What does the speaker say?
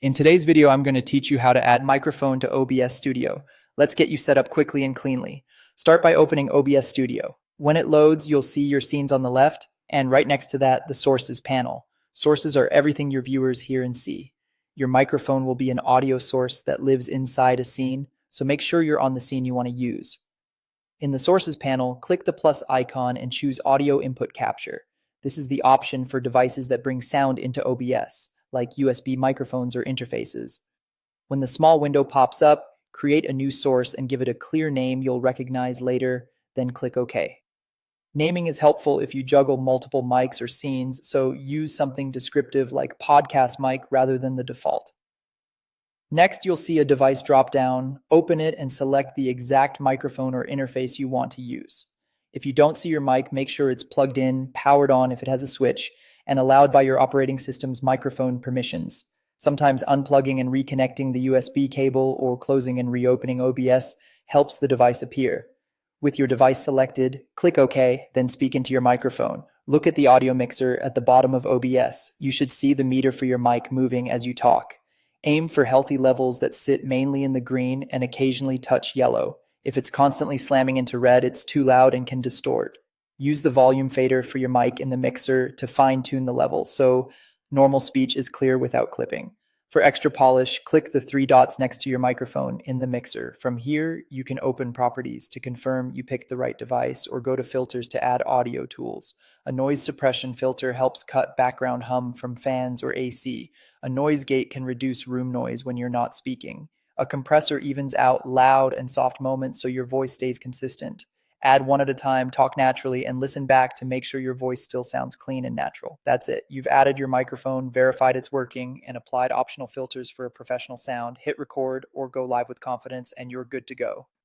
In today's video, I'm going to teach you how to add microphone to OBS Studio. Let's get you set up quickly and cleanly. Start by opening OBS Studio. When it loads, you'll see your scenes on the left, and right next to that, the sources panel. Sources are everything your viewers hear and see. Your microphone will be an audio source that lives inside a scene, so make sure you're on the scene you want to use. In the sources panel, click the plus icon and choose audio input capture. This is the option for devices that bring sound into OBS, like USB microphones or interfaces. When the small window pops up, create a new source and give it a clear name you'll recognize later, then click OK. Naming is helpful if you juggle multiple mics or scenes, so use something descriptive like podcast mic rather than the default. Next, you'll see a device drop-down. Open it and select the exact microphone or interface you want to use. If you don't see your mic, make sure it's plugged in, powered on if it has a switch, and allowed by your operating system's microphone permissions. Sometimes unplugging and reconnecting the USB cable or closing and reopening OBS helps the device appear. With your device selected, click OK, then speak into your microphone. Look at the audio mixer at the bottom of OBS. You should see the meter for your mic moving as you talk. Aim for healthy levels that sit mainly in the green and occasionally touch yellow. If it's constantly slamming into red, it's too loud and can distort. Use the volume fader for your mic in the mixer to fine-tune the level, so normal speech is clear without clipping. For extra polish, click the three dots next to your microphone in the mixer. From here, you can open properties to confirm you picked the right device or go to filters to add audio tools. A noise suppression filter helps cut background hum from fans or AC. A noise gate can reduce room noise when you're not speaking. A compressor evens out loud and soft moments so your voice stays consistent. Add one at a time, talk naturally, and listen back to make sure your voice still sounds clean and natural. That's it. You've added your microphone, verified it's working, and applied optional filters for a professional sound. Hit record or go live with confidence, and you're good to go.